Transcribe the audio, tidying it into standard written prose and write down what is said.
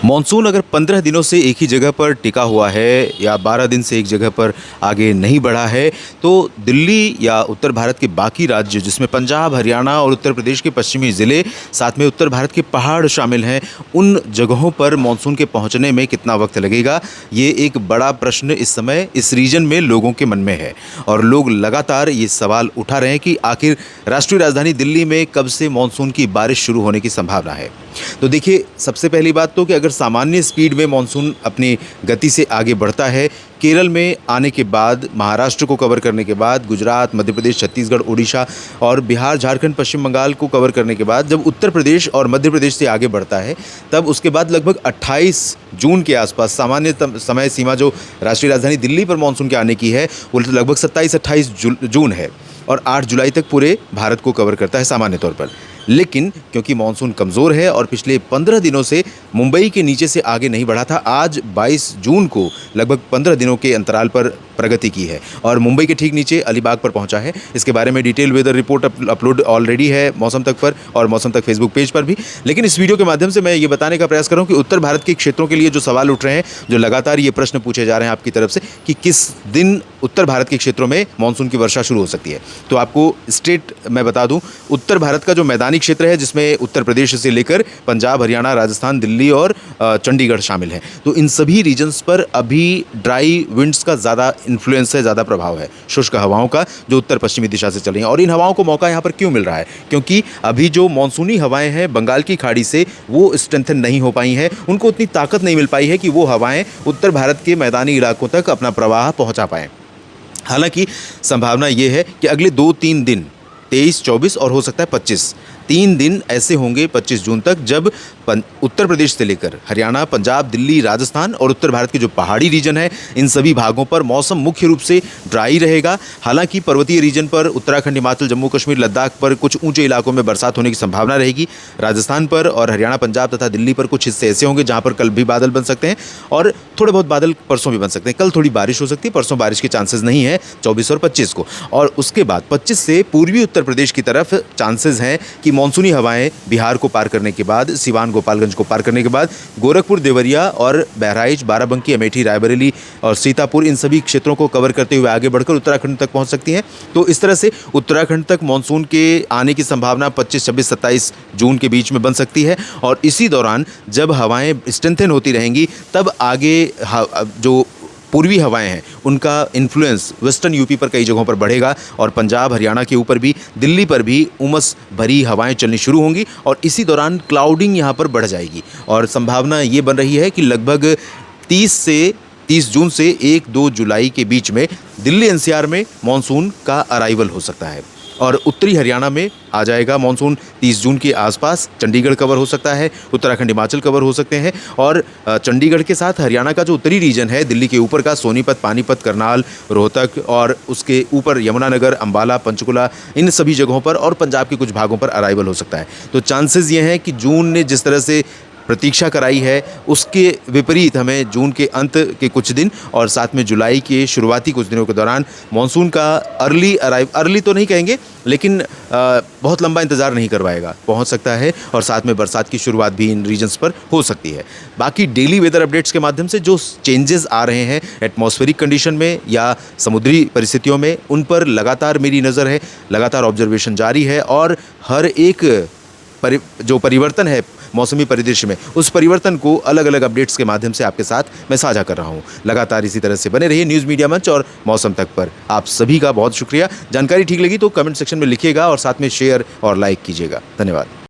Monsoon अगर 15 दिनों से एक ही जगह पर टिका हुआ है या 12 दिन से एक जगह पर आगे नहीं बढ़ा है, तो दिल्ली या उत्तर भारत के बाकी राज्य जिसमें पंजाब, हरियाणा और उत्तर प्रदेश के पश्चिमी ज़िले, साथ में उत्तर भारत के पहाड़ शामिल हैं, उन जगहों पर मॉनसून के पहुंचने में कितना वक्त लगेगा, ये एक बड़ा प्रश्न इस समय इस रीजन में लोगों के मन में है। और लोग लगातार ये सवाल उठा रहे हैं कि आखिर राष्ट्रीय राजधानी दिल्ली में कब से मॉनसून की बारिश शुरू होने की संभावना है। तो देखिए, सबसे पहली बात तो कि अगर सामान्य स्पीड में मॉनसून अपनी गति से आगे बढ़ता है, केरल में आने के बाद, महाराष्ट्र को कवर करने के बाद, गुजरात, मध्य प्रदेश, छत्तीसगढ़, उड़ीसा और बिहार, झारखंड, पश्चिम बंगाल को कवर करने के बाद जब उत्तर प्रदेश और मध्य प्रदेश से आगे बढ़ता है, तब उसके बाद लगभग 28 जून के आसपास सामान्य समय सीमा जो राष्ट्रीय राजधानी दिल्ली पर मॉनसून के आने की है, वो लगभग 27-28 जून है और 8 जुलाई तक पूरे भारत को कवर करता है सामान्य तौर पर। लेकिन क्योंकि मॉनसून कमज़ोर है और पिछले 15 दिनों से मुंबई के नीचे से आगे नहीं बढ़ा था, आज 22 जून को लगभग 15 दिनों के अंतराल पर प्रगति की है और मुंबई के ठीक नीचे अलीबाग पर पहुंचा है। इसके बारे में detail weather report upload already है मौसम तक पर और मौसम तक फेसबुक पेज पर भी। लेकिन इस वीडियो के माध्यम से मैं ये बताने का प्रयास कर रहा हूँ कि उत्तर भारत के क्षेत्रों के लिए जो सवाल उठ रहे हैं, जो लगातार ये प्रश्न पूछे जा रहे हैं आपकी तरफ से कि किस दिन उत्तर भारत के क्षेत्रों में मानसून की वर्षा शुरू हो सकती है, तो आपको स्टेट मैं बता दूं, उत्तर भारत का जो मैदानी क्षेत्र है जिसमें उत्तर प्रदेश से लेकर पंजाब, हरियाणा, राजस्थान, दिल्ली और चंडीगढ़ शामिल हैं, तो इन सभी रीजन्स पर अभी ड्राई विंड्स का ज़्यादा इन्फ्लुएंस है, ज़्यादा प्रभाव है शुष्क हवाओं का, जो उत्तर पश्चिमी दिशा से चल रही हैं। और इन हवाओं को मौका यहाँ पर क्यों मिल रहा है? क्योंकि अभी जो मानसूनी हवाएं हैं बंगाल की खाड़ी से, वो स्ट्रेंथन नहीं हो पाई हैं, उनको उतनी ताकत नहीं मिल पाई है कि वो हवाएं उत्तर भारत के मैदानी इलाकों तक अपना प्रवाह पहुँचा पाएँ। हालांकि संभावना ये है कि अगले 2-3 दिन 23, 24 और हो सकता है 25, 3 दिन ऐसे होंगे 25 जून तक, जब उत्तर प्रदेश से लेकर हरियाणा, पंजाब, दिल्ली, राजस्थान और उत्तर भारत के जो पहाड़ी रीजन है, इन सभी भागों पर मौसम मुख्य रूप से ड्राई रहेगा। हालांकि पर्वतीय रीजन पर उत्तराखंड, हिमाचल, जम्मू कश्मीर, लद्दाख पर कुछ ऊंचे इलाकों में बरसात होने की संभावना रहेगी। राजस्थान पर और हरियाणा, पंजाब तथा दिल्ली पर कुछ हिस्से ऐसे होंगे जहाँ पर कल भी बादल बन सकते हैं और थोड़े बहुत बादल परसों भी बन सकते हैं। कल थोड़ी बारिश हो सकती है, परसों बारिश के चांसेस नहीं है 24 और 25 को। और उसके बाद 25 से पूर्वी उत्तर प्रदेश की तरफ चांसेस हैं कि मानसूनी हवाएं बिहार को पार करने के बाद, सिवान, गोपालगंज को पार करने के बाद गोरखपुर, देवरिया और बहराइच, बाराबंकी, अमेठी, रायबरेली और सीतापुर, इन सभी क्षेत्रों को कवर करते हुए आगे बढ़कर उत्तराखंड तक पहुंच सकती हैं। तो इस तरह से उत्तराखंड तक मानसून के आने की संभावना 25, 26, 27 जून के बीच में बन सकती है। और इसी दौरान जब हवाएं स्ट्रेंथन होती रहेंगी, तब आगे जो पूर्वी हवाएं हैं उनका इन्फ्लुएंस वेस्टर्न यूपी पर कई जगहों पर बढ़ेगा और पंजाब, हरियाणा के ऊपर भी, दिल्ली पर भी उमस भरी हवाएं चलनी शुरू होंगी और इसी दौरान क्लाउडिंग यहाँ पर बढ़ जाएगी। और संभावना ये बन रही है कि लगभग 30 जून से 1-2 जुलाई के बीच में दिल्ली एनसीआर में मानसून का अराइवल हो सकता है और उत्तरी हरियाणा में आ जाएगा मानसून 30 जून के आसपास। चंडीगढ़ कवर हो सकता है, उत्तराखंड, हिमाचल कवर हो सकते हैं और चंडीगढ़ के साथ हरियाणा का जो उत्तरी रीजन है, दिल्ली के ऊपर का सोनीपत, पानीपत, करनाल, रोहतक और उसके ऊपर यमुनानगर, अंबाला, पंचकुला, इन सभी जगहों पर और पंजाब के कुछ भागों पर अराइवल हो सकता है। तो चांसेस ये हैं कि जून ने जिस तरह से प्रतीक्षा कराई है, उसके विपरीत हमें जून के अंत के कुछ दिन और साथ में जुलाई के शुरुआती कुछ दिनों के दौरान मानसून का अर्ली तो नहीं कहेंगे, लेकिन बहुत लंबा इंतज़ार नहीं करवाएगा, पहुंच सकता है और साथ में बरसात की शुरुआत भी इन रीजन्स पर हो सकती है। बाकी डेली वेदर अपडेट्स के माध्यम से जो चेंजेस आ रहे हैं एटमॉस्फेरिक कंडीशन में या समुद्री परिस्थितियों में, उन पर लगातार मेरी नज़र है, लगातार ऑब्जर्वेशन जारी है और हर एक जो परिवर्तन है मौसमी परिदृश्य में, उस परिवर्तन को अलग अलग अपडेट्स के माध्यम से आपके साथ मैं साझा कर रहा हूं। लगातार इसी तरह से बने रहिए न्यूज़ मीडिया मंच और मौसम तक पर। आप सभी का बहुत शुक्रिया। जानकारी ठीक लगी तो कमेंट सेक्शन में लिखिएगा और साथ में शेयर और लाइक कीजिएगा। धन्यवाद।